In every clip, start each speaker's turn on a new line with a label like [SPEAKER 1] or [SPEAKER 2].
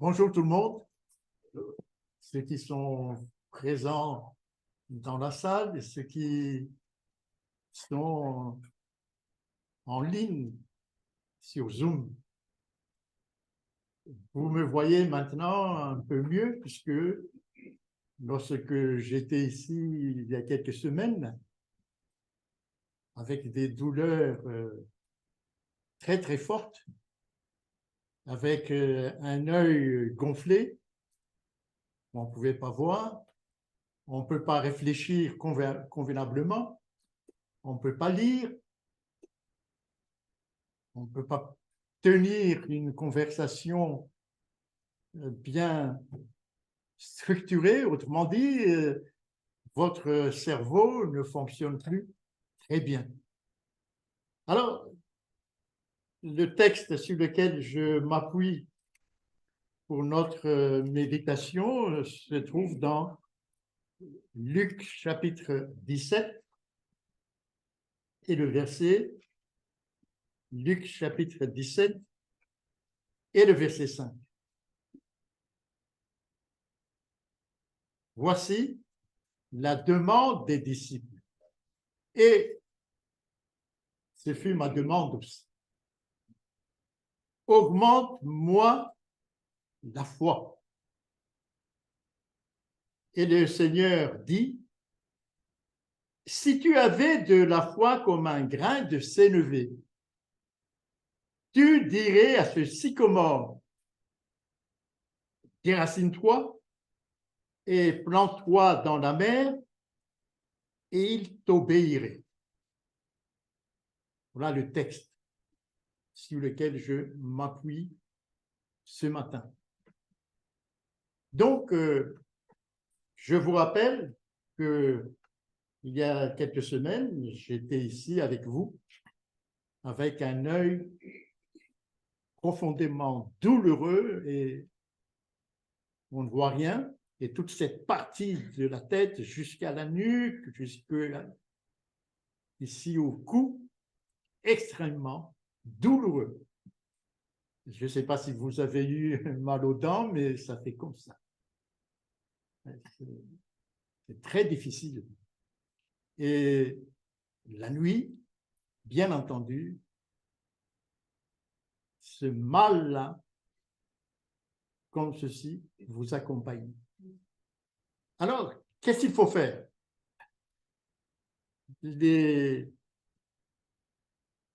[SPEAKER 1] Bonjour tout le monde, ceux qui sont présents dans la salle et ceux qui sont en ligne sur Zoom. Vous me voyez maintenant un peu mieux puisque lorsque j'étais ici il y a quelques semaines avec des douleurs très très fortes, avec un œil gonflé, on ne pouvait pas voir, on ne peut pas réfléchir convenablement, on ne peut pas lire, on ne peut pas tenir une conversation bien structurée. Autrement dit, votre cerveau ne fonctionne plus très bien. Alors, le texte sur lequel je m'appuie pour notre méditation se trouve dans Luc chapitre 17 et le verset, Luc chapitre 17 et le verset 5. Voici la demande des disciples. Et ce fut ma demande aussi. Augmente-moi la foi. Et le Seigneur dit, si tu avais de la foi comme un grain de sénévé, tu dirais à ce sycomore, déracine-toi et plante-toi dans la mer, et il t'obéirait. Voilà le texte sur lequel je m'appuie ce matin. Donc, je vous rappelle que il y a quelques semaines, j'étais ici avec vous, avec un œil profondément douloureux et on ne voit rien. Et toute cette partie de la tête jusqu'à la nuque, jusqu'à ici au cou, extrêmement douloureux. Je ne sais pas si vous avez eu mal aux dents, mais ça fait comme ça. C'est très difficile. Et la nuit, bien entendu, ce mal-là, comme ceci, vous accompagne. Alors, qu'est-ce qu'il faut faire? Les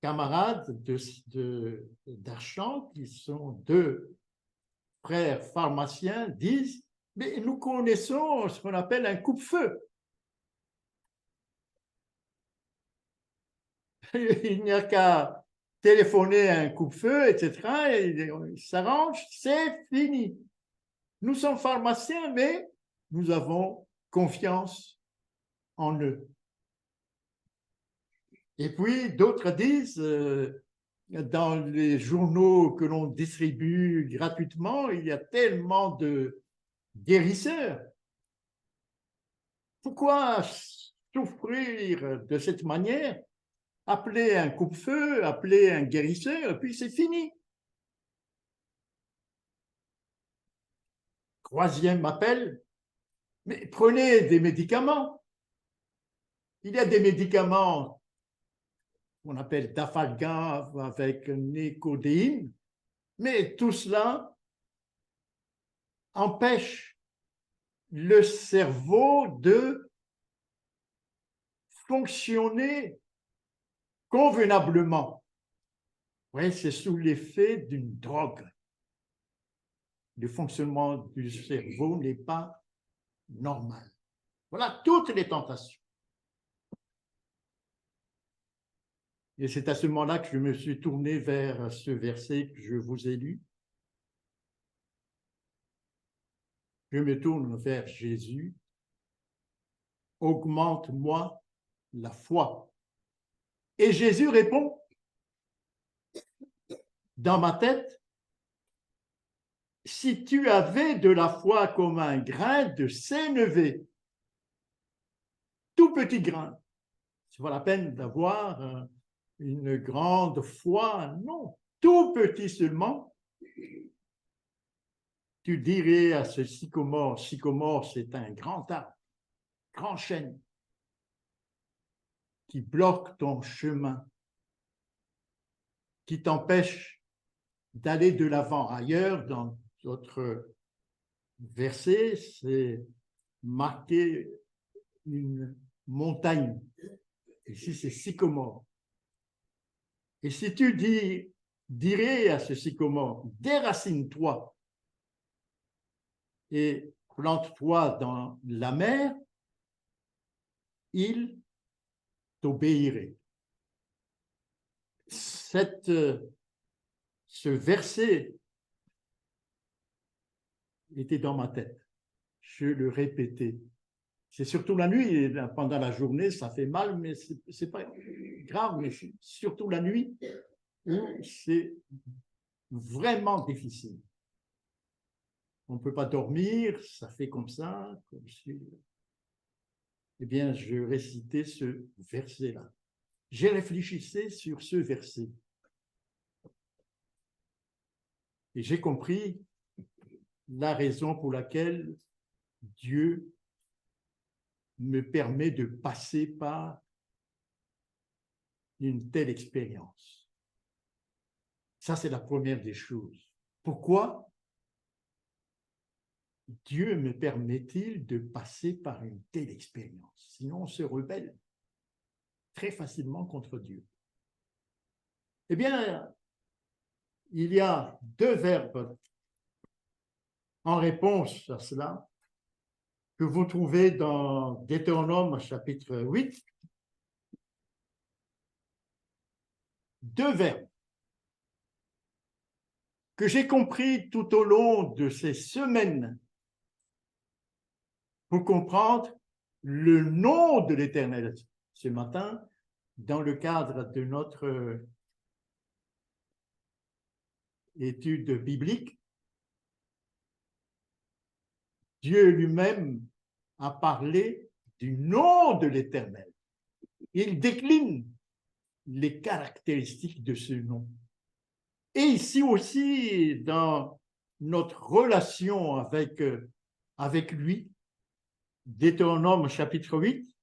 [SPEAKER 1] camarades d'Archamps, qui sont deux frères pharmaciens, disent, mais nous connaissons ce qu'on appelle un coupe-feu. Il n'y a qu'à téléphoner à un coupe-feu, etc. Et il s'arrange, c'est fini. Nous sommes pharmaciens, mais nous avons confiance en eux. Et puis, d'autres disent, dans les journaux que l'on distribue gratuitement, il y a tellement de guérisseurs. Pourquoi souffrir de cette manière? Appelez un coupe-feu, appelez un guérisseur, et puis c'est fini. Troisième appel, mais prenez des médicaments. Il y a des médicaments qu'on appelle Dafalgan avec nécodéine, mais tout cela empêche le cerveau de fonctionner convenablement. Oui, c'est sous l'effet d'une drogue. Le fonctionnement du cerveau n'est pas normal. Voilà toutes les tentations. Et c'est à ce moment-là que je me suis tourné vers ce verset que je vous ai lu. Je me tourne vers Jésus. Augmente-moi la foi. Et Jésus répond, dans ma tête, si tu avais de la foi comme un grain de sénévé, tout petit grain, c'est pas la peine d'avoir une grande foi, non, tout petit seulement, tu dirais à ce sycomore, c'est un grand arbre, grand chêne, qui bloque ton chemin, qui t'empêche d'aller de l'avant. Ailleurs, dans d'autres versets, c'est marqué une montagne. Ici, c'est sycomore. Et si tu dirais à ce sycomore, déracine-toi et plante-toi dans la mer, il t'obéirait. Ce verset était dans ma tête. Je le répétais. C'est surtout la nuit. Pendant la journée, ça fait mal, mais ce n'est pas grave. Mais surtout la nuit, où c'est vraiment difficile. On ne peut pas dormir, ça fait comme ça. Comme si... Eh bien, je récitais ce verset-là. J'ai réfléchissé sur ce verset. Et j'ai compris la raison pour laquelle Dieu me permet de passer par une telle expérience. Ça, c'est la première des choses. Pourquoi Dieu me permet-il de passer par une telle expérience? Sinon, on se rebelle très facilement contre Dieu. Eh bien, il y a deux verbes en réponse à cela que vous trouvez dans Deutéronome chapitre 8. Deux verbes que j'ai compris tout au long de ces semaines pour comprendre le nom de l'Éternel. Ce matin, dans le cadre de notre étude biblique, Dieu lui-même a parlé du nom de l'Éternel. Il décline les caractéristiques de ce nom. Et ici aussi, dans notre relation avec lui, Deutéronome chapitre 8,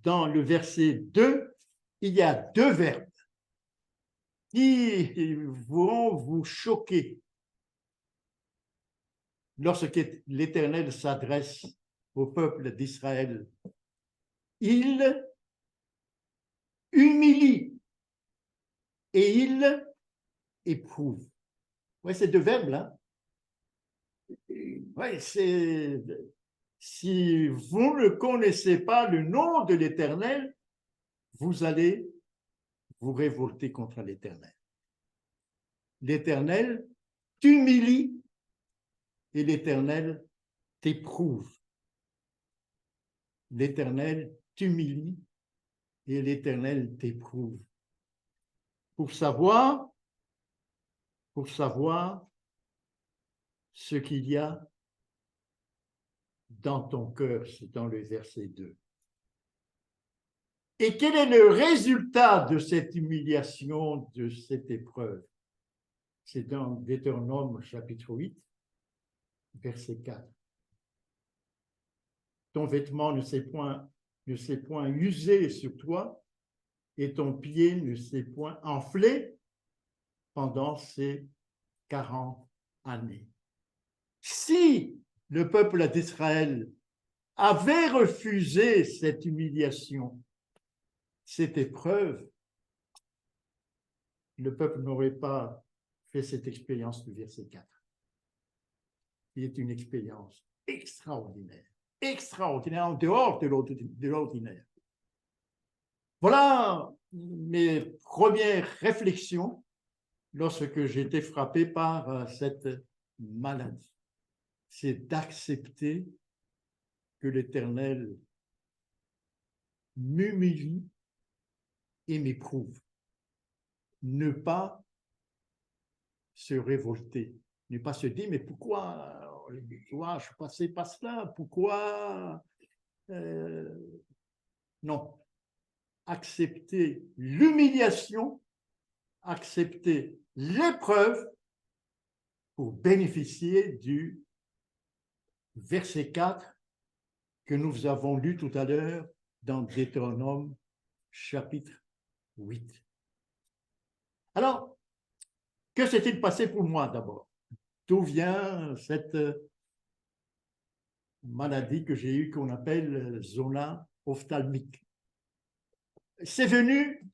[SPEAKER 1] dans le verset 2, il y a deux verbes qui vont vous choquer lorsque l'Éternel s'adresse au peuple d'Israël. Il humilie et il éprouve. Oui, ces deux verbes-là. Oui, c'est... Si vous ne connaissez pas le nom de l'Éternel, vous allez vous révolter contre l'Éternel. L'Éternel t'humilie et l'Éternel t'éprouve. L'Éternel t'humilie et l'Éternel t'éprouve. Pour savoir ce qu'il y a dans ton cœur, c'est dans le verset 2. Et quel est le résultat de cette humiliation, de cette épreuve? C'est dans Deutéronome chapitre 8, verset 4. Ton vêtement ne s'est point usé sur toi et ton pied ne s'est point enflé pendant ces 40 années. Si le peuple d'Israël avait refusé cette humiliation, cette épreuve, le peuple n'aurait pas fait cette expérience du verset 4. Il est une expérience extraordinaire, en dehors de l'ordinaire. Voilà mes premières réflexions lorsque j'ai été frappé par cette maladie. C'est d'accepter que l'Éternel m'humilie et m'éprouve. Ne pas se révolter, ne pas se dire, mais pourquoi je passais par cela? Pourquoi non. Accepter l'humiliation, accepter l'épreuve pour bénéficier du verset 4 que nous avons lu tout à l'heure dans Deutéronome chapitre 8. Alors, que s'est-il passé pour moi d'abord? D'où vient cette maladie que j'ai eue qu'on appelle zona ophtalmique? C'est venu,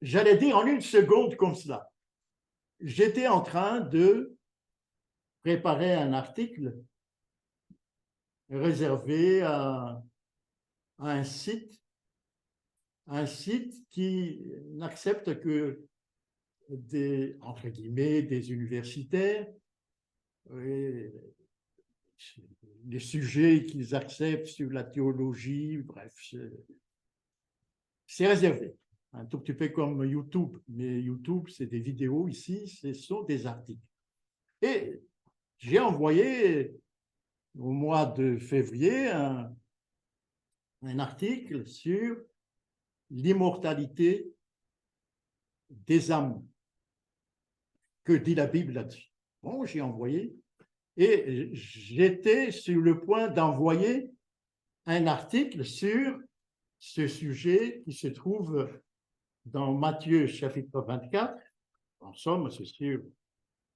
[SPEAKER 1] j'allais dire en une seconde comme cela. J'étais en train de préparer un article réservé à un site qui n'accepte que des, entre guillemets, des universitaires, et les sujets qu'ils acceptent sur la théologie, bref, c'est réservé. Un tout petit peu comme YouTube, mais YouTube, c'est des vidéos ici, ce sont des articles. Et j'ai envoyé au mois de février un article sur l'immortalité des âmes. Que dit la Bible là-dessus? Bon, j'ai envoyé et j'étais sur le point d'envoyer un article sur ce sujet qui se trouve dans Matthieu chapitre 24. En somme, c'est sur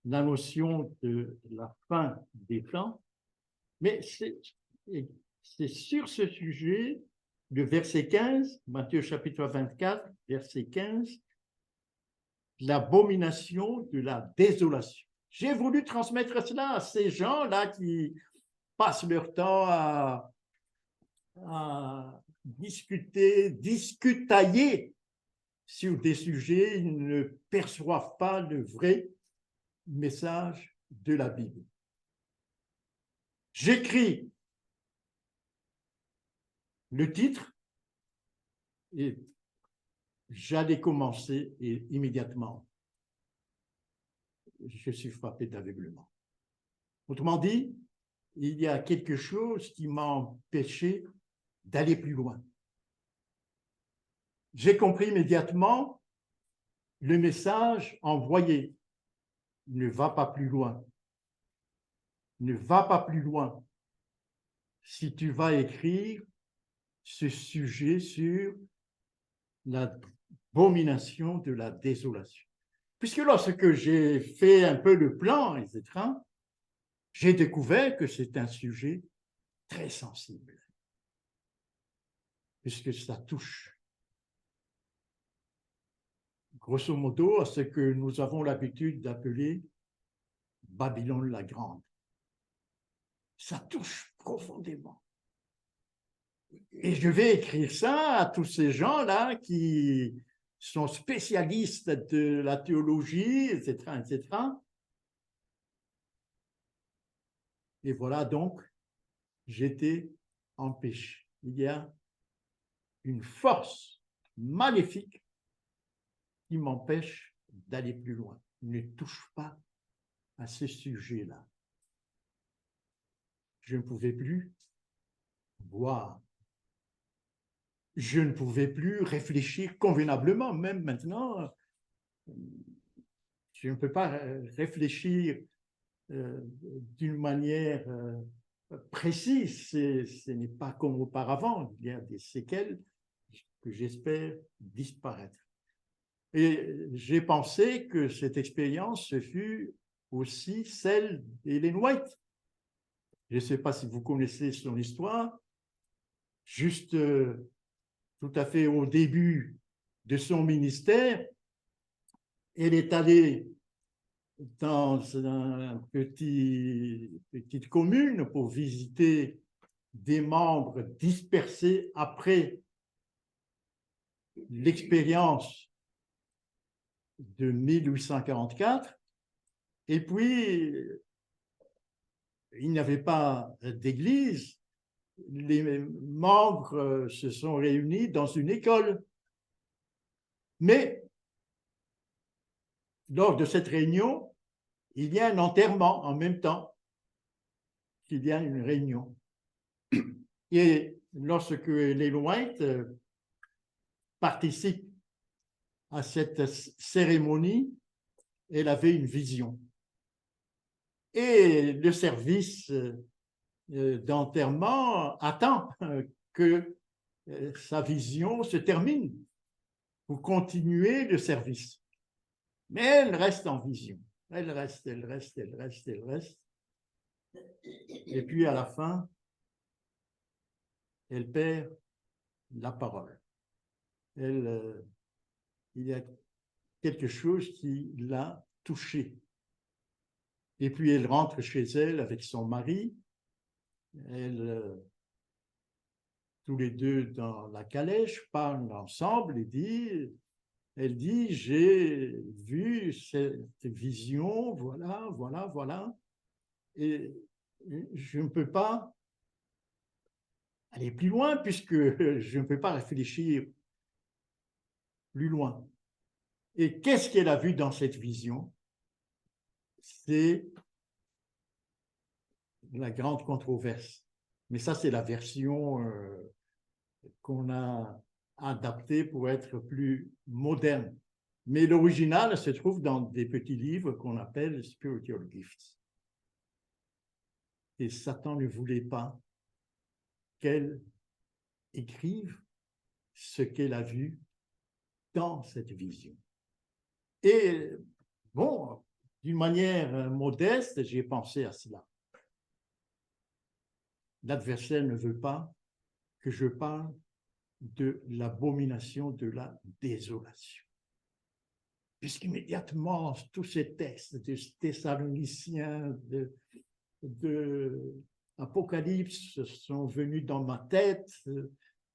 [SPEAKER 1] la notion de la fin des temps. Mais c'est sur ce sujet, le verset 15, Matthieu chapitre 24, verset 15, l'abomination de la désolation. J'ai voulu transmettre cela à ces gens-là qui passent leur temps à discutailler sur des sujets, ils ne perçoivent pas le vrai message de la Bible. J'écris le titre et j'allais commencer et immédiatement, je suis frappé d'aveuglement. Autrement dit, il y a quelque chose qui m'a empêché d'aller plus loin. J'ai compris immédiatement le message envoyé. Ne va pas plus loin. Ne va pas plus loin. Si tu vas écrire ce sujet sur l'abomination de la désolation. Puisque lorsque j'ai fait un peu le plan, etc., j'ai découvert que c'est un sujet très sensible, puisque ça touche, grosso modo, à ce que nous avons l'habitude d'appeler Babylone la Grande. Ça touche profondément. Et je vais écrire ça à tous ces gens-là qui sont spécialistes de la théologie, etc., etc. Et voilà donc, j'étais empêché. Il y a une force maléfique qui m'empêche d'aller plus loin. Ne touche pas à ce sujet-là. Je ne pouvais plus voir. Je ne pouvais plus réfléchir convenablement. Même maintenant, je ne peux pas réfléchir d'une manière précise. Ce n'est pas comme auparavant. Il y a des séquelles que j'espère disparaître. Et j'ai pensé que cette expérience, ce fut aussi celle d'Ellen White. Je ne sais pas si vous connaissez son histoire. Juste tout à fait au début de son ministère, elle est allée dans une petite commune pour visiter des membres dispersés après l'expérience de 1844. Et puis, il n'y avait pas d'église. Les membres se sont réunis dans une école. Mais lors de cette réunion, il y a un enterrement en même temps qu'il y a une réunion. Et lorsque les White participent à cette cérémonie, elle avait une vision. Et le service d'enterrement attend que sa vision se termine pour continuer le service. Mais elle reste en vision. Elle reste. Et puis à la fin, elle perd la parole. Il y a quelque chose qui l'a touchée. Et puis elle rentre chez elle avec son mari. Tous les deux dans la calèche, parlent ensemble et elle dit, j'ai vu cette vision, voilà. Et je ne peux pas aller plus loin puisque je ne peux pas réfléchir plus loin. Et qu'est-ce qu'elle a vu dans cette vision? C'est la grande controverse. Mais ça, c'est la version qu'on a adaptée pour être plus moderne. Mais l'original se trouve dans des petits livres qu'on appelle Spiritual Gifts. Et Satan ne voulait pas qu'elle écrive ce qu'elle a vu dans cette vision. Et bon, d'une manière modeste, j'ai pensé à cela. L'adversaire ne veut pas que je parle de l'abomination de la désolation. Puisqu'immédiatement, tous ces textes de Thessaloniciens, de Apocalypse sont venus dans ma tête.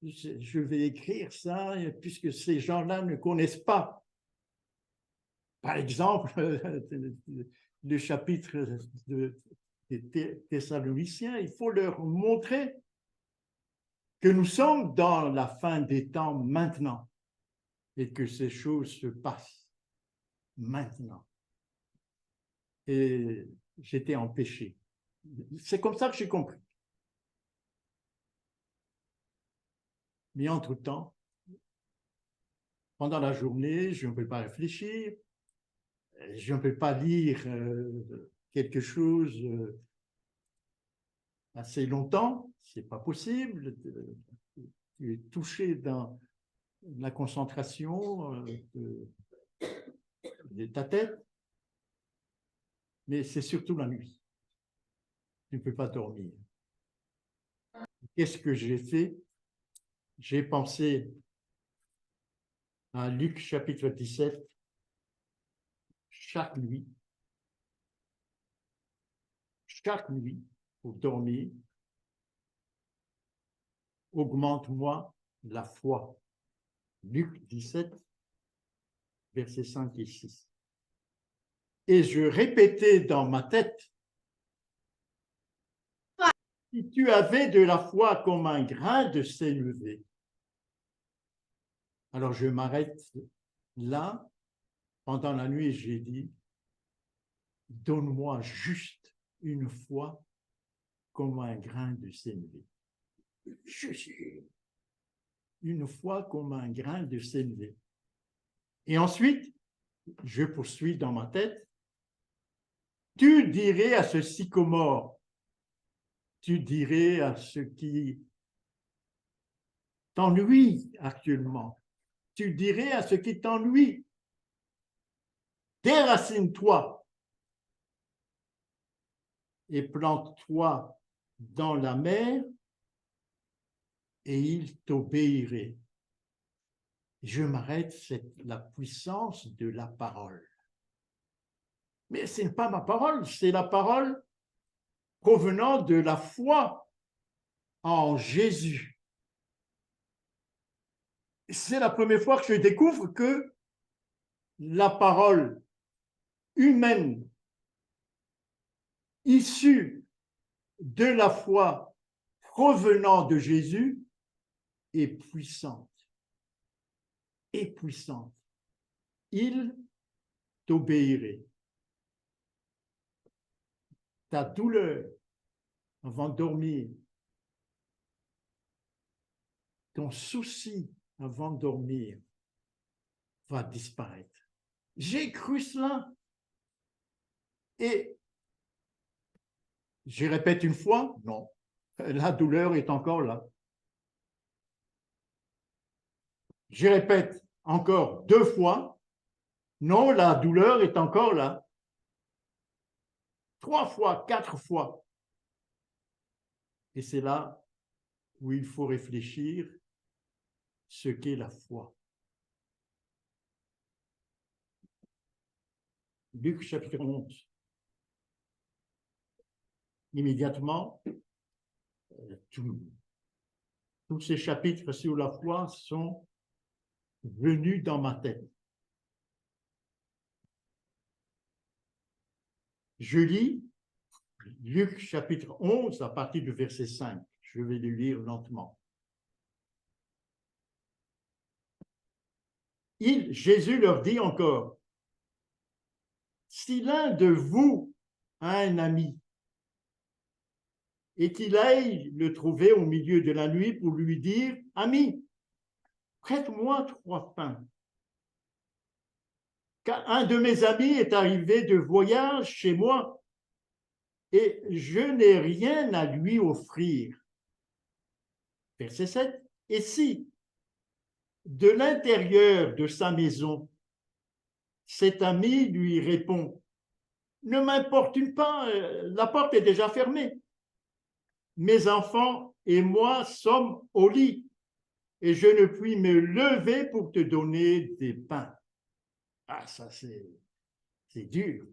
[SPEAKER 1] Je vais écrire ça, puisque ces gens-là ne connaissent pas. Par exemple, le chapitre des Thessaloniciens, il faut leur montrer que nous sommes dans la fin des temps maintenant et que ces choses se passent maintenant. Et j'étais en péché. C'est comme ça que j'ai compris. Mais entre-temps, pendant la journée, je ne peux pas réfléchir, je ne peux pas lire quelque chose assez longtemps, c'est pas possible. Tu es touché dans la concentration de ta tête, mais c'est surtout la nuit. Tu ne peux pas dormir. Qu'est-ce que j'ai fait? J'ai pensé à Luc chapitre 17, chaque nuit, pour dormir, augmente-moi la foi. Luc 17, versets 5 et 6. Et je répétais dans ma tête, si tu avais de la foi comme un grain de sénévé. Alors je m'arrête là, pendant la nuit, j'ai dit, donne-moi juste une foi comme un grain de sénévé. Une foi comme un grain de sénévé. Et ensuite, je poursuis dans ma tête, tu dirais à ce sycomore, tu dirais à ce qui t'ennuie actuellement, tu dirais à ce qui t'ennuie, déracine-toi et plante-toi dans la mer et il t'obéirait. Je m'arrête, c'est la puissance de la parole. Mais ce n'est pas ma parole, c'est la parole provenant de la foi en Jésus. C'est la première fois que je découvre que la parole humaine issue de la foi provenant de Jésus est puissante. Est puissante. Il t'obéirait. Ta douleur avant de dormir, ton souci avant de dormir va disparaître. J'ai cru cela Et je répète une fois, non, la douleur est encore là. Je répète encore 2 fois, non, la douleur est encore là. 3 fois, 4 fois. Et c'est là où il faut réfléchir ce qu'est la foi. Luc chapitre 11. Immédiatement, tous ces chapitres sur la foi sont venus dans ma tête. Je lis Luc chapitre 11 à partir du verset 5. Je vais le lire lentement. Jésus leur dit encore, si l'un de vous a un ami et qu'il aille le trouver au milieu de la nuit pour lui dire, ami, prête-moi 3 pains. Car un de mes amis est arrivé de voyage chez moi et je n'ai rien à lui offrir. Verset 7. Et si, de l'intérieur de sa maison, cet ami lui répond, ne m'importune pas, la porte est déjà fermée. Mes enfants et moi sommes au lit et je ne puis me lever pour te donner des pains. Ah, ça c'est dur.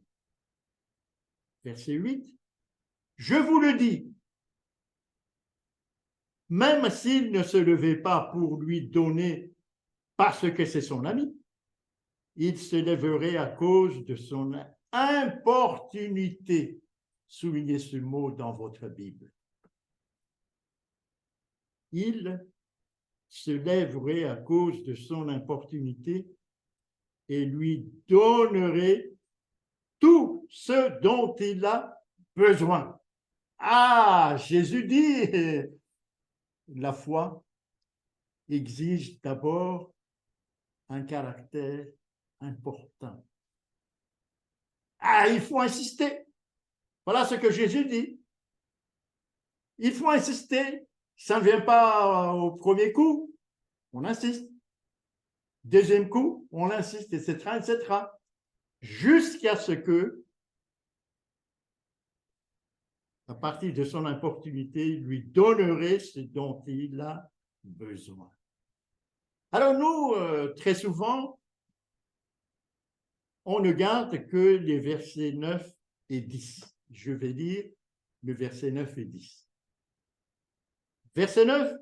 [SPEAKER 1] Verset 8. Je vous le dis, même s'il ne se levait pas pour lui donner parce que c'est son ami, il se lèverait à cause de son importunité. Soulignez ce mot dans votre Bible. Il se lèverait à cause de son importunité et lui donnerait tout ce dont il a besoin. Ah, Jésus dit, la foi exige d'abord un caractère important. Ah, il faut insister. Voilà ce que Jésus dit. Il faut insister. Ça ne vient pas au premier coup, on insiste. Deuxième coup, on insiste, etc., etc. Jusqu'à ce que, à partir de son importunité, il lui donnerait ce dont il a besoin. Alors nous, très souvent, on ne garde que les versets 9 et 10. Je vais lire le verset 9 et 10. Verset 9,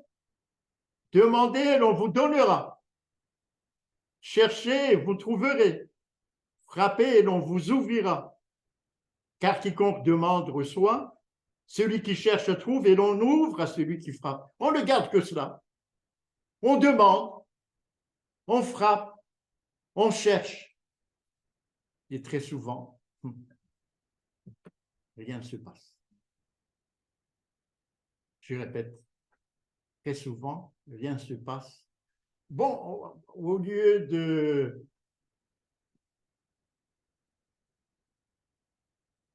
[SPEAKER 1] demandez et l'on vous donnera. Cherchez et vous trouverez. Frappez et l'on vous ouvrira. Car quiconque demande reçoit, celui qui cherche trouve et l'on ouvre à celui qui frappe. On ne garde que cela. On demande, on frappe, on cherche. Et très souvent, rien ne se passe. Je répète, très souvent, rien ne se passe. Bon, au lieu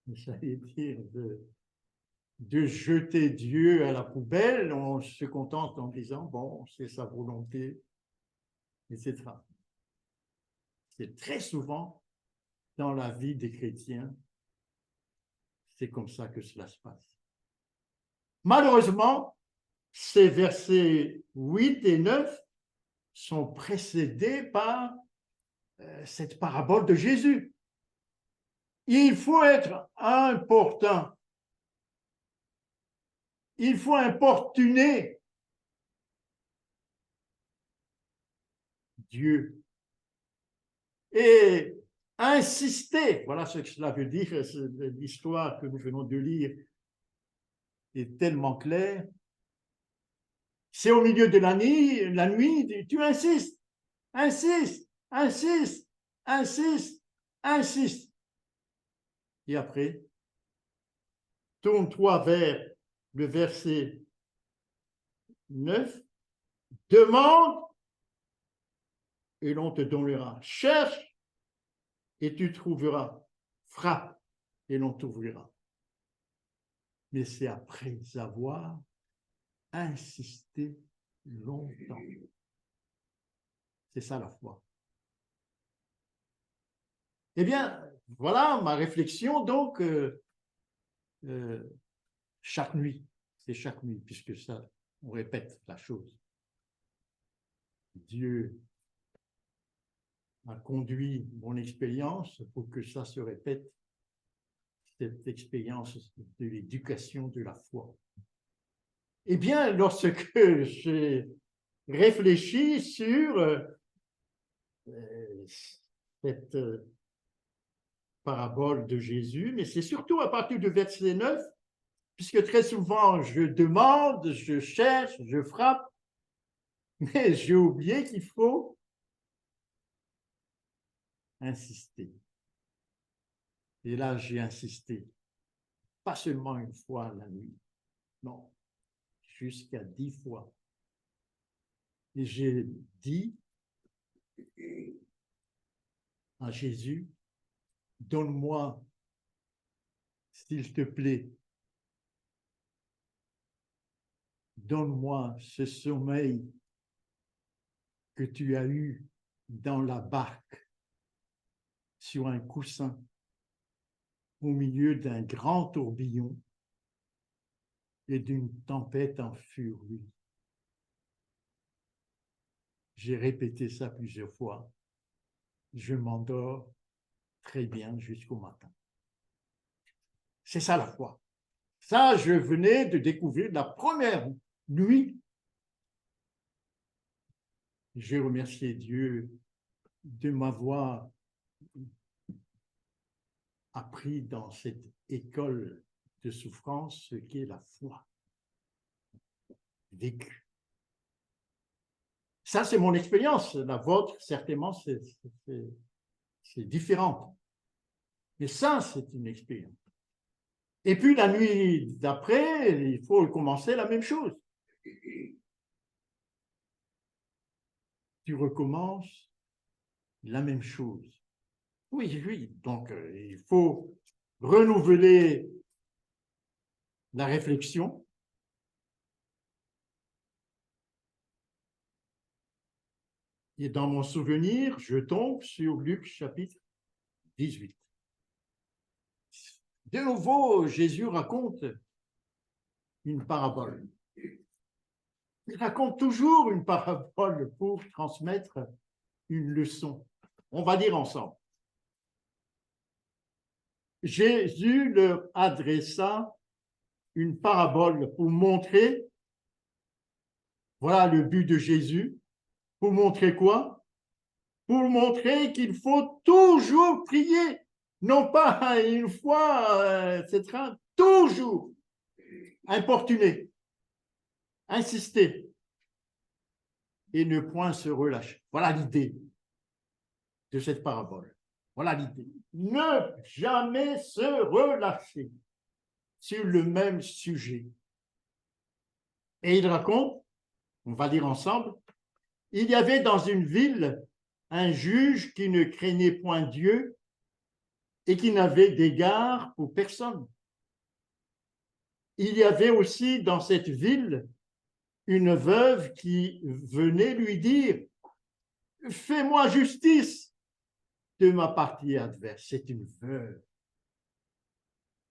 [SPEAKER 1] j'allais dire, de jeter Dieu à la poubelle, on se contente en disant, bon, c'est sa volonté, etc. C'est très souvent dans la vie des chrétiens, c'est comme ça que cela se passe. Malheureusement, ces versets 8 et 9 sont précédés par cette parabole de Jésus. Il faut être important. Il faut importuner Dieu et insister. Voilà ce que cela veut dire. L'histoire que nous venons de lire est tellement claire. C'est au milieu de la nuit, tu insistes, insistes, insistes, insistes, insistes. Et après, tourne-toi vers le verset 9, demande et l'on te donnera. Cherche et tu trouveras. Frappe et l'on t'ouvrira. Mais c'est après avoir insisté longtemps. C'est ça la foi. Eh bien, voilà ma réflexion, donc, chaque nuit, c'est chaque nuit, puisque ça, on répète la chose. Dieu a conduit mon expérience pour que ça se répète, cette expérience de l'éducation de la foi. Eh bien, lorsque j'ai réfléchi sur cette parabole de Jésus, mais c'est surtout à partir du verset 9, puisque très souvent je demande, je cherche, je frappe, mais j'ai oublié qu'il faut insister. Et là, j'ai insisté, pas seulement une fois la nuit, non, jusqu'à 10 fois. Et j'ai dit à Jésus, donne-moi, s'il te plaît, donne-moi ce sommeil que tu as eu dans la barque, sur un coussin, au milieu d'un grand tourbillon et d'une tempête en furie. J'ai répété ça plusieurs fois. Je m'endors très bien jusqu'au matin. C'est ça la foi. Ça, je venais de découvrir la première nuit. J'ai remercié Dieu de m'avoir appris dans cette école de souffrance ce qu'est la foi vécue. Ça, c'est mon expérience. La vôtre, certainement, c'est différent. Mais ça, c'est une expérience. Et puis, la nuit d'après, il faut recommencer la même chose. Tu recommences la même chose. Oui, oui. Donc, il faut renouveler la réflexion. Et dans mon souvenir, je tombe sur Luc chapitre 18. De nouveau, Jésus raconte une parabole. Il raconte toujours une parabole pour transmettre une leçon. On va dire ensemble. Jésus leur adressa une parabole pour montrer, voilà le but de Jésus, pour montrer quoi? Pour montrer qu'il faut toujours prier, non pas une fois, etc., toujours importuner, insister et ne point se relâcher. Voilà l'idée de cette parabole. Voilà l'idée. Ne jamais se relâcher sur le même sujet. Et il raconte, on va lire ensemble, il y avait dans une ville un juge qui ne craignait point Dieu et qui n'avait d'égard pour personne. Il y avait aussi dans cette ville une veuve qui venait lui dire « Fais-moi justice de ma partie adverse ». C'est une veuve.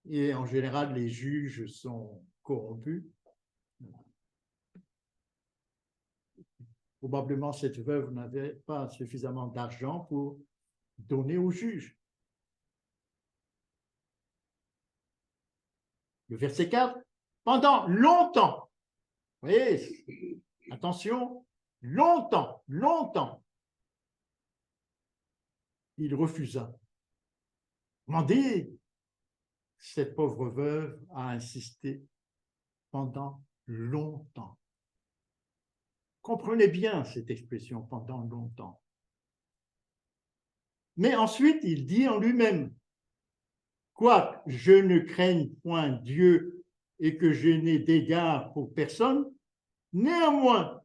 [SPEAKER 1] Et en général, les juges sont corrompus. Probablement, cette veuve n'avait pas suffisamment d'argent pour donner au juge. Le verset 4, pendant longtemps, vous voyez, attention, longtemps, il refusa. Demandez, cette pauvre veuve a insisté pendant longtemps. Comprenez bien cette expression, pendant longtemps. Mais ensuite, il dit en lui-même, quoique je ne craigne point Dieu et que je n'ai d'égard pour personne, néanmoins,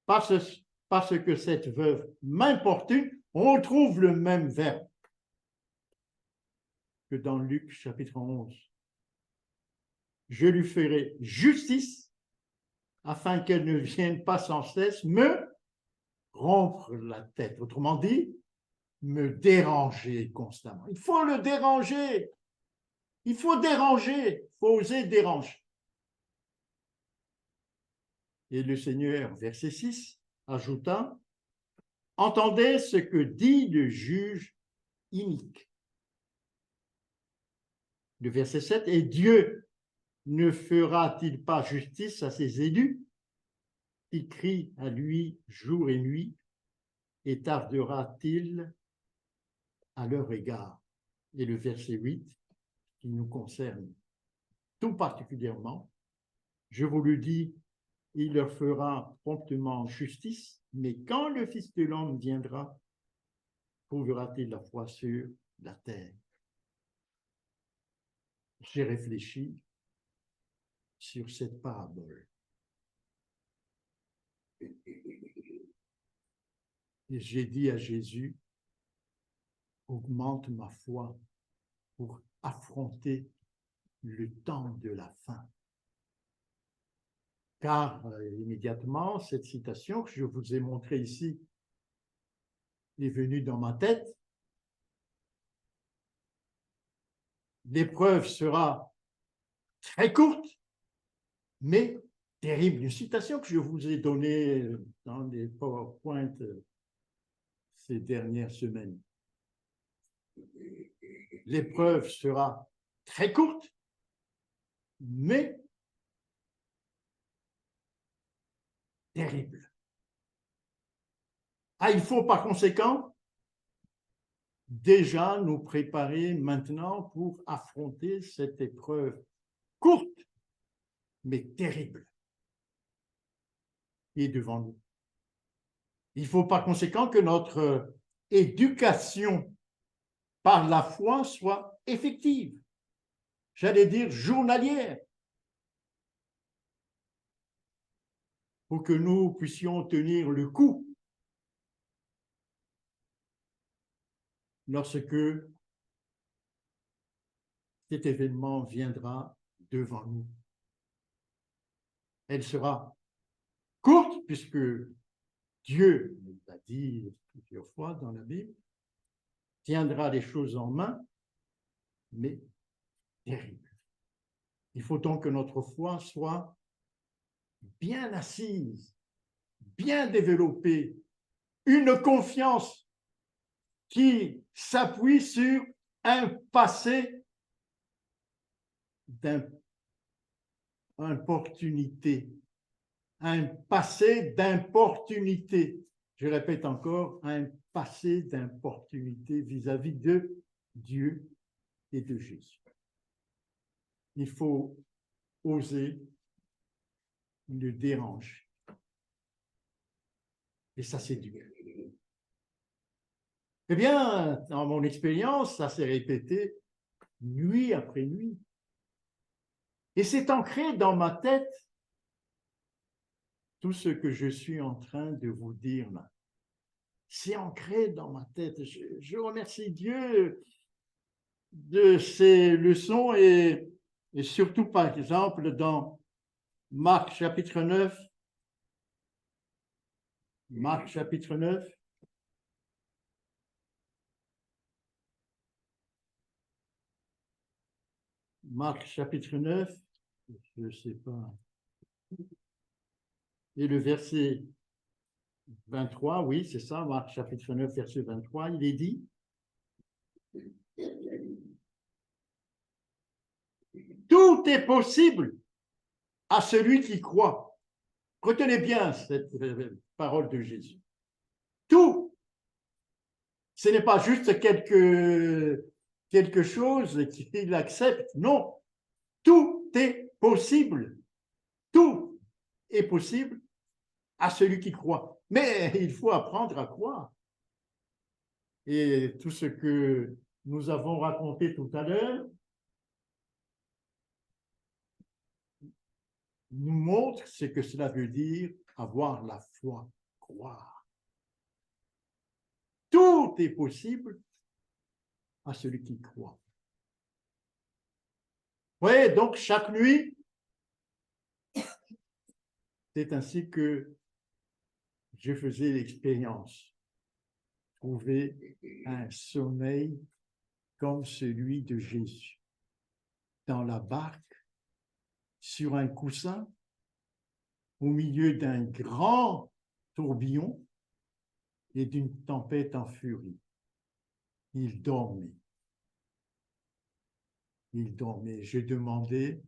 [SPEAKER 1] parce que cette veuve m'importune, on retrouve le même verbe. que dans Luc chapitre 11. Je lui ferai justice afin qu'elle ne vienne pas sans cesse me rompre la tête. Autrement dit, me déranger constamment. Il faut le déranger. Il faut déranger. Il faut oser déranger. Et le Seigneur, verset 6, ajouta, entendez ce que dit le juge inique. Le verset 7, et Dieu ne fera-t-il pas justice à ses élus qui crient à lui jour et nuit, et tardera-t-il à leur égard? Et le verset 8, qui nous concerne tout particulièrement, je vous le dis, il leur fera promptement justice, mais quand le Fils de l'homme viendra, trouvera-t-il la foi sur la terre? J'ai réfléchi sur cette parabole. Et j'ai dit à Jésus, augmente ma foi pour affronter le temps de la fin. Car immédiatement, cette citation que je vous ai montrée ici est venue dans ma tête. L'épreuve sera très courte, mais terrible. Une citation que je vous ai donnée dans les PowerPoint ces dernières semaines. L'épreuve sera très courte, mais terrible. Ah, il faut par conséquent déjà nous préparer maintenant pour affronter cette épreuve courte, mais terrible, qui est devant nous. Il faut par conséquent que notre éducation par la foi soit effective, j'allais dire journalière, pour que nous puissions tenir le coup lorsque cet événement viendra devant nous. Elle sera courte, puisque Dieu, nous l'a dit plusieurs fois dans la Bible, tiendra les choses en main, mais terrible. Il faut donc que notre foi soit bien assise, bien développée, une confiance qui s'appuie sur un passé d'importunité, un passé d'importunité. Je répète encore, un passé d'importunité vis-à-vis de Dieu et de Jésus. Il faut oser le déranger. Et ça, c'est dur. Eh bien, dans mon expérience, ça s'est répété nuit après nuit. Et c'est ancré dans ma tête tout ce que je suis en train de vous dire là. C'est ancré dans ma tête. Je remercie Dieu de ces leçons et surtout, par exemple, dans Marc chapitre 9. Marc chapitre 9. Marc chapitre 9, je ne sais pas. Et le verset 23, oui, c'est ça, Marc chapitre 9, verset 23, il est dit, tout est possible à celui qui croit. Retenez bien cette parole de Jésus. Tout. Ce n'est pas juste quelque chose qu'il accepte. Non. Tout est possible. Tout est possible à celui qui croit. Mais il faut apprendre à croire. Et tout ce que nous avons raconté tout à l'heure nous montre ce que cela veut dire avoir la foi, croire. Tout est possible à celui qui croit. Oui, donc chaque nuit, c'est ainsi que je faisais l'expérience. Trouver un sommeil comme celui de Jésus. Dans la barque, sur un coussin, au milieu d'un grand tourbillon et d'une tempête en furie. Il dormait. Il dormait. J'ai demandé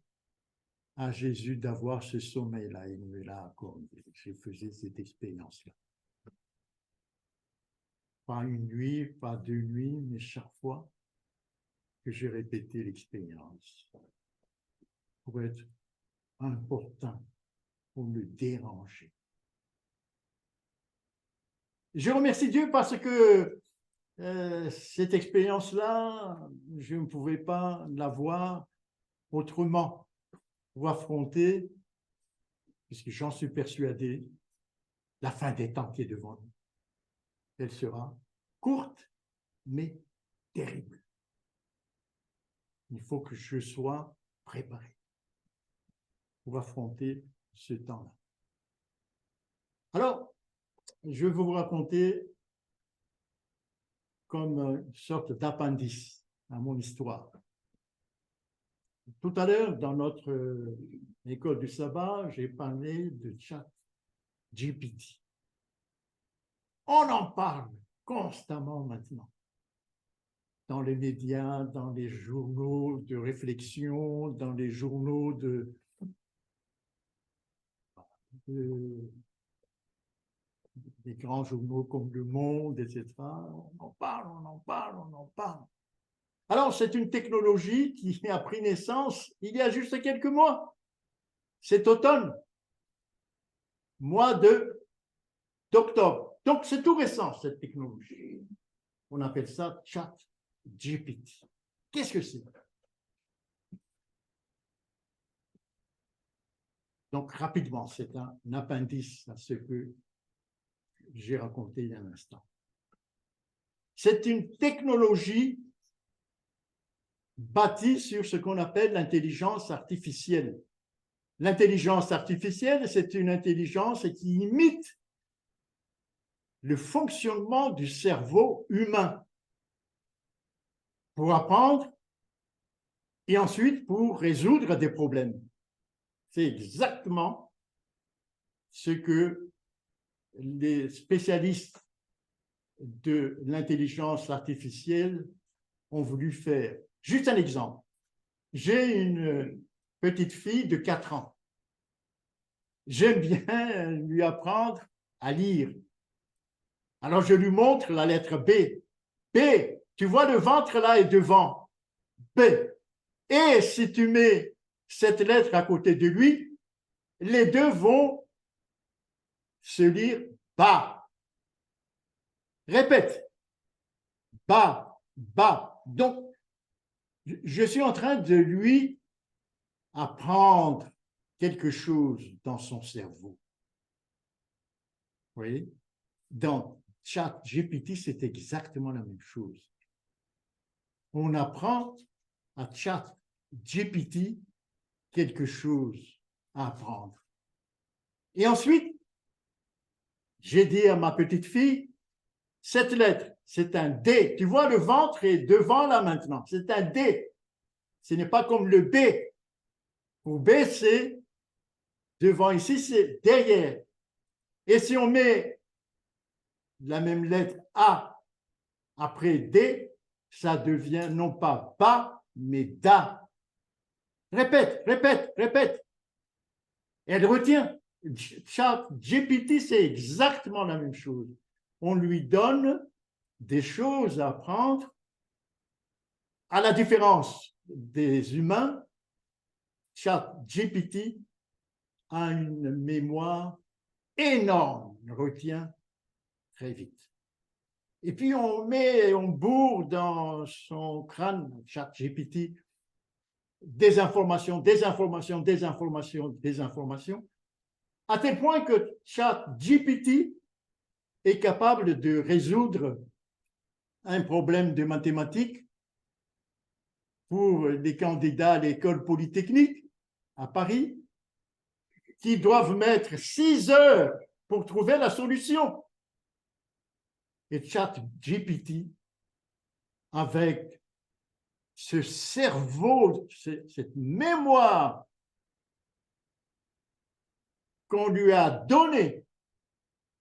[SPEAKER 1] à Jésus d'avoir ce sommeil-là. Il me l'a accordé. Je faisais cette expérience-là. Pas une nuit, pas deux nuits, mais chaque fois que j'ai répété l'expérience pour être important, pour me déranger. Je remercie Dieu parce que cette expérience-là, je ne pouvais pas l'avoir autrement pour affronter, puisque j'en suis persuadé, la fin des temps qui est devant nous. Elle sera courte, mais terrible. Il faut que je sois préparé pour affronter ce temps-là. Alors, je vais vous raconter comme une sorte d'appendice à mon histoire. Tout à l'heure, dans notre école du sabbat, j'ai parlé de ChatGPT. On en parle constamment maintenant. Dans les médias, dans les journaux de réflexion, dans les journaux des grands journaux comme Le Monde, etc. On en parle, on en parle, on en parle. Alors, c'est une technologie qui a pris naissance il y a juste quelques mois. Cet automne, mois d'octobre. Donc, c'est tout récent, cette technologie. On appelle ça ChatGPT. Qu'est-ce que c'est? Donc, rapidement, c'est un appendice à ce que j'ai raconté il y a un instant. C'est une technologie bâtie sur ce qu'on appelle l'intelligence artificielle. L'intelligence artificielle, c'est une intelligence qui imite le fonctionnement du cerveau humain pour apprendre et ensuite pour résoudre des problèmes. C'est exactement ce que les spécialistes de l'intelligence artificielle ont voulu faire. Juste un exemple. J'ai une petite fille de 4 ans. J'aime bien lui apprendre à lire. Alors, je lui montre la lettre B. B, tu vois le ventre là est devant. B. Et si tu mets cette lettre à côté de lui, les deux vont se lire bas. Répète. Bas, bas. Donc, je suis en train de lui apprendre quelque chose dans son cerveau. Vous voyez? Dans ChatGPT, c'est exactement la même chose. On apprend à ChatGPT quelque chose à apprendre. Et ensuite, j'ai dit à ma petite fille, cette lettre, c'est un D. Tu vois, le ventre est devant là maintenant. C'est un D. Ce n'est pas comme le B. Pour B, c'est devant ici, c'est derrière. Et si on met la même lettre A après D, ça devient non pas bas, mais da. Répète, répète, répète. Elle retient. ChatGPT, c'est exactement la même chose. On lui donne des choses à apprendre. À la différence des humains, ChatGPT a une mémoire énorme, retient très vite. Et puis on bourre dans son crâne, ChatGPT, des informations, des informations, des informations, des informations, à tel point que ChatGPT est capable de résoudre un problème de mathématiques pour les candidats à l'école polytechnique à Paris, qui doivent mettre 6 heures pour trouver la solution. Et ChatGPT, avec ce cerveau, cette mémoire qu'on lui a donnée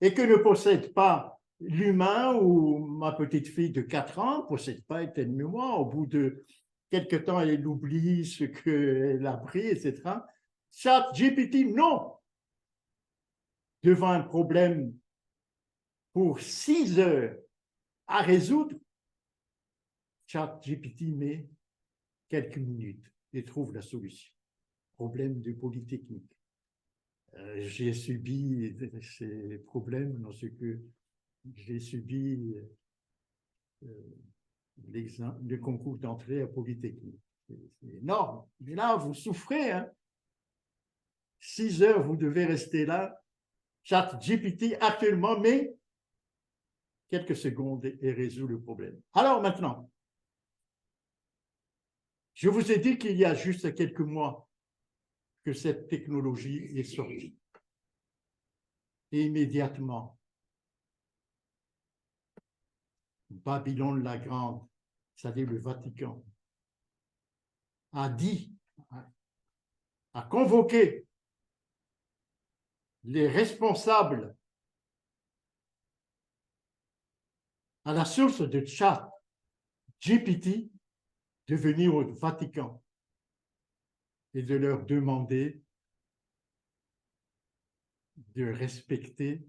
[SPEAKER 1] et que ne possède pas l'humain, ou ma petite fille de 4 ans ne possède pas une telle mémoire. Au bout de quelque temps, elle oublie ce qu'elle a appris, etc. ChatGPT, non. Devant un problème pour 6 heures à résoudre, ChatGPT met quelques minutes et trouve la solution. Problème de Polytechnique. J'ai subi ces problèmes dans ce que j'ai subi le concours d'entrée à Polytechnique. C'est énorme. Mais là, vous souffrez. Hein? 6 heures, vous devez rester là. ChatGPT actuellement met quelques secondes et résout le problème. Alors maintenant, je vous ai dit qu'il y a juste quelques mois que cette technologie est sortie. Et immédiatement, Babylone la Grande, c'est-à-dire le Vatican, a dit, a convoqué les responsables à la source de ChatGPT de venir au Vatican et de leur demander de respecter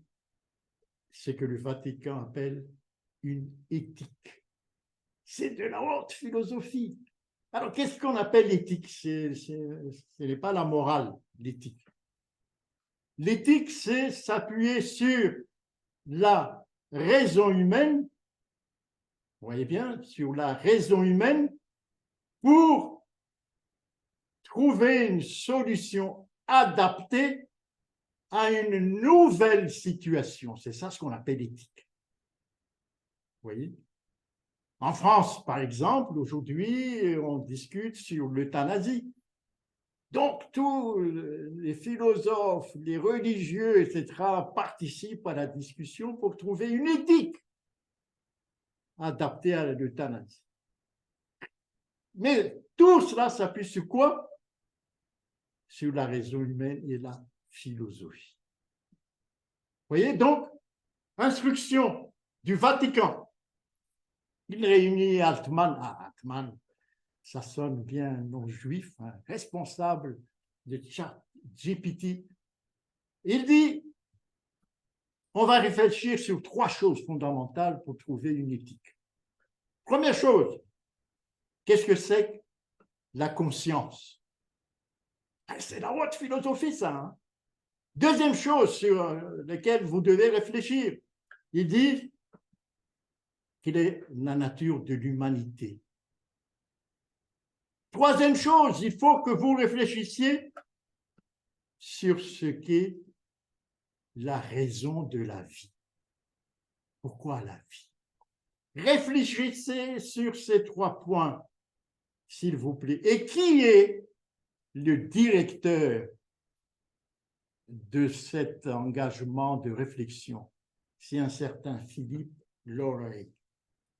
[SPEAKER 1] ce que le Vatican appelle une éthique. C'est de la haute philosophie. Alors, qu'est-ce qu'on appelle l'éthique? Ce n'est pas la morale, l'éthique. L'éthique, c'est s'appuyer sur la raison humaine, vous voyez bien, sur la raison humaine pour trouver une solution adaptée à une nouvelle situation. C'est ça ce qu'on appelle l'éthique. Vous voyez? En France, par exemple, aujourd'hui, on discute sur l'euthanasie. Donc, tous les philosophes, les religieux, etc., participent à la discussion pour trouver une éthique adaptée à l'euthanasie. Mais tout cela s'appuie sur quoi? Sur la raison humaine et la philosophie. Vous voyez, donc, instruction du Vatican. Il réunit Altman. Altman, ça sonne bien non juif, hein, responsable de ChatGPT. Il dit, on va réfléchir sur 3 choses fondamentales pour trouver une éthique. Première chose, qu'est-ce que c'est que la conscience? C'est la haute philosophie, ça. Hein? Deuxième chose sur laquelle vous devez réfléchir, il dit quelle est la nature de l'humanité. Troisième chose, il faut que vous réfléchissiez sur ce qu'est la raison de la vie. Pourquoi la vie? Réfléchissez sur ces 3 points, s'il vous plaît. Et qui est le directeur de cet engagement de réflexion? C'est un certain Philippe Loray.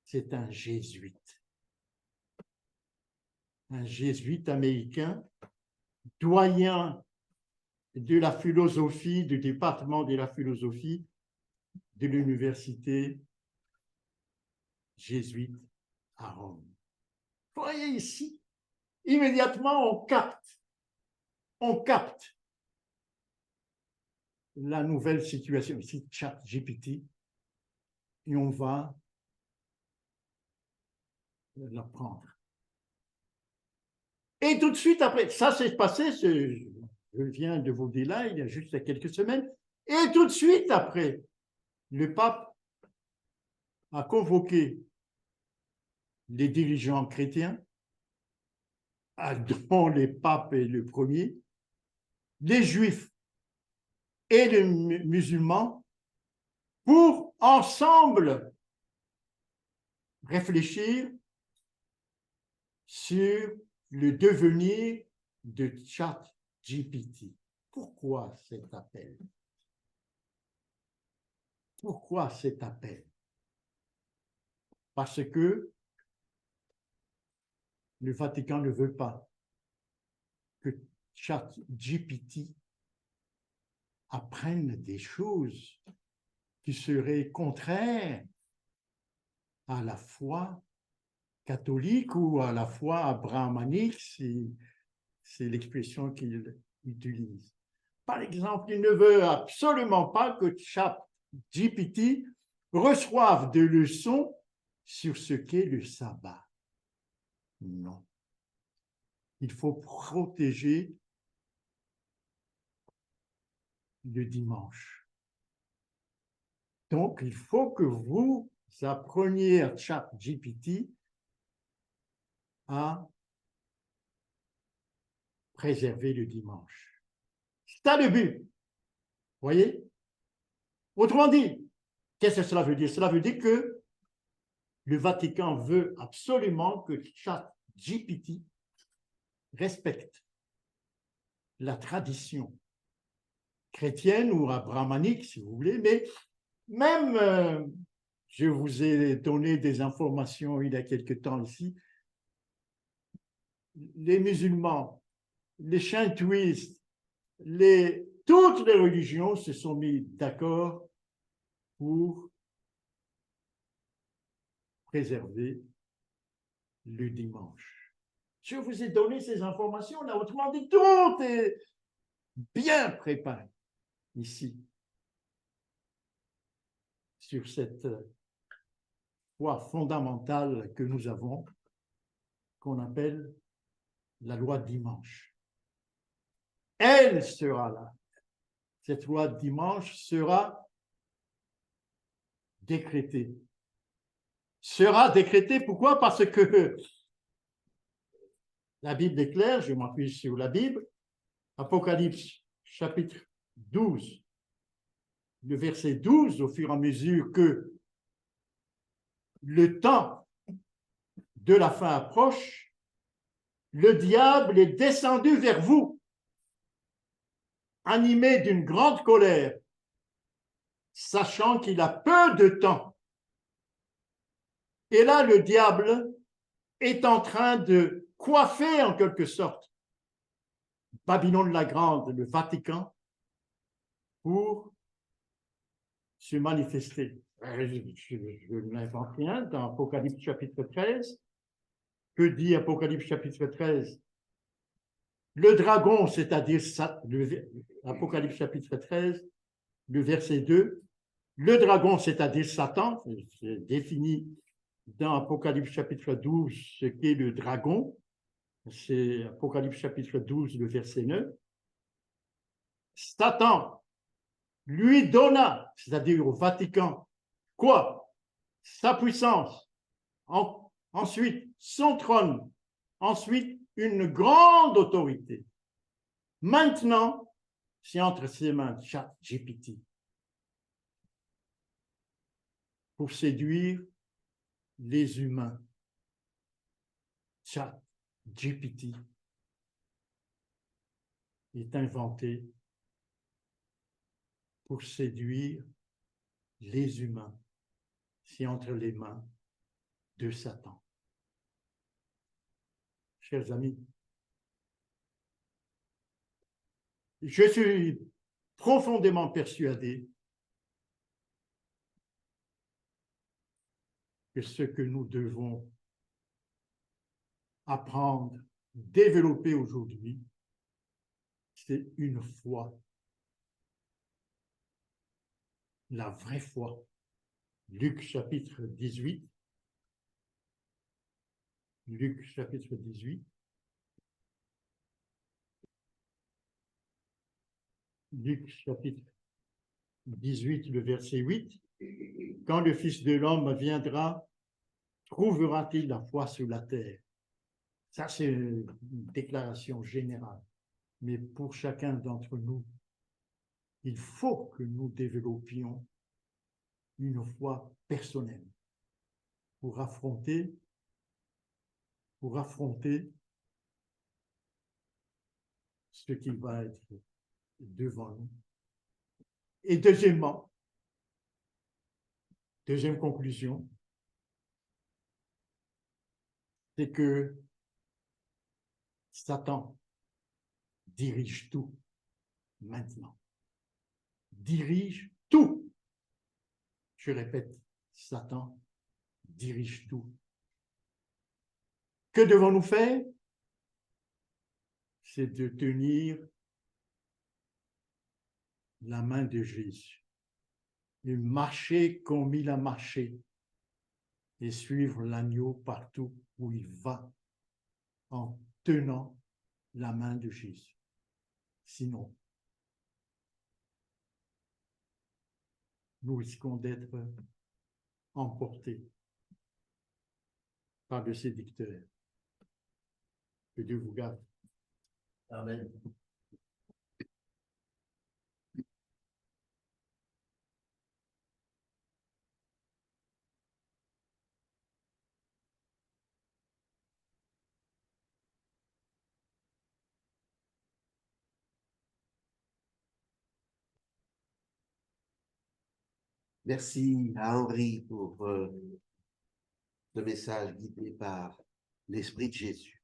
[SPEAKER 1] C'est un jésuite. Un jésuite américain, doyen de la philosophie, du département de la philosophie de l'université jésuite à Rome. Vous voyez ici, immédiatement on capte la nouvelle situation, ici ChatGPT, et on va la prendre. Et tout de suite après, ça s'est passé, je viens de vous dire là, il y a juste quelques semaines, et tout de suite après, le pape a convoqué les dirigeants chrétiens, dont les papes et le premier, les juifs et les musulmans, pour ensemble réfléchir sur le devenir de ChatGPT. Pourquoi cet appel? Pourquoi cet appel? Parce que le Vatican ne veut pas que ChatGPT apprenne des choses qui seraient contraires à la foi catholique ou à la foi abrahamique, c'est l'expression qu'il utilise. Par exemple, il ne veut absolument pas que ChatGPT reçoive des leçons sur ce qu'est le sabbat. Non. Il faut protéger le dimanche. Donc, il faut que vous appreniez à ChatGPT à préserver le dimanche. C'est ça le but. Voyez? Autrement dit, qu'est-ce que cela veut dire? Cela veut dire que le Vatican veut absolument que ChatGPT respecte la tradition chrétienne ou abrahamique, si vous voulez, mais même, je vous ai donné des informations il y a quelque temps ici, les musulmans, les shintoïstes, toutes les religions se sont mis d'accord pour préserver le dimanche. Je vous ai donné ces informations là, autrement dit, tout est bien préparé ici sur cette foi fondamentale que nous avons, qu'on appelle la loi dimanche. Elle sera là. Cette loi dimanche sera décrétée. Sera décrétée, pourquoi? Parce que la Bible est claire, je m'appuie sur la Bible, Apocalypse chapitre 12, le verset 12, au fur et à mesure que le temps de la fin approche, le diable est descendu vers vous, animé d'une grande colère, sachant qu'il a peu de temps. Et là, le diable est en train de coiffer en quelque sorte Babylone la Grande, le Vatican, pour se manifester. Je n'invente rien, dans Apocalypse chapitre 13, que dit Apocalypse chapitre 13? Le dragon, c'est-à-dire Apocalypse chapitre 13, le verset 2, le dragon, c'est-à-dire Satan, c'est défini dans Apocalypse chapitre 12 ce qu'est le dragon, c'est Apocalypse chapitre 12, le verset 9. Satan lui donna, c'est-à-dire au Vatican, quoi? Sa puissance, ensuite son trône, ensuite une grande autorité. Maintenant, c'est entre ses mains ChatGPT pour séduire les humains. ChatGPT est inventé pour séduire les humains. C'est entre les mains de Satan. Chers amis, je suis profondément persuadé que ce que nous devons apprendre, développer aujourd'hui, c'est une foi, la vraie foi. Luc chapitre 18, Luc chapitre 18, Luc chapitre 18, le verset 8, quand le Fils de l'homme viendra, trouvera-t-il la foi sur la terre? Ça, c'est une déclaration générale. Mais pour chacun d'entre nous, il faut que nous développions une foi personnelle pour affronter pour affronter ce qui va être devant nous. Et deuxièmement, deuxième conclusion, c'est que Satan dirige tout maintenant. Dirige tout. Je répète, Satan dirige tout. Que devons-nous faire? C'est de tenir la main de Jésus et marcher comme il a marché et suivre l'agneau partout où il va en tenant la main de Jésus. Sinon, nous risquons d'être emportés par de séducteurs. Que Dieu vous garde.
[SPEAKER 2] Amen. Merci à Henri pour ce message guidé par l'Esprit de Jésus.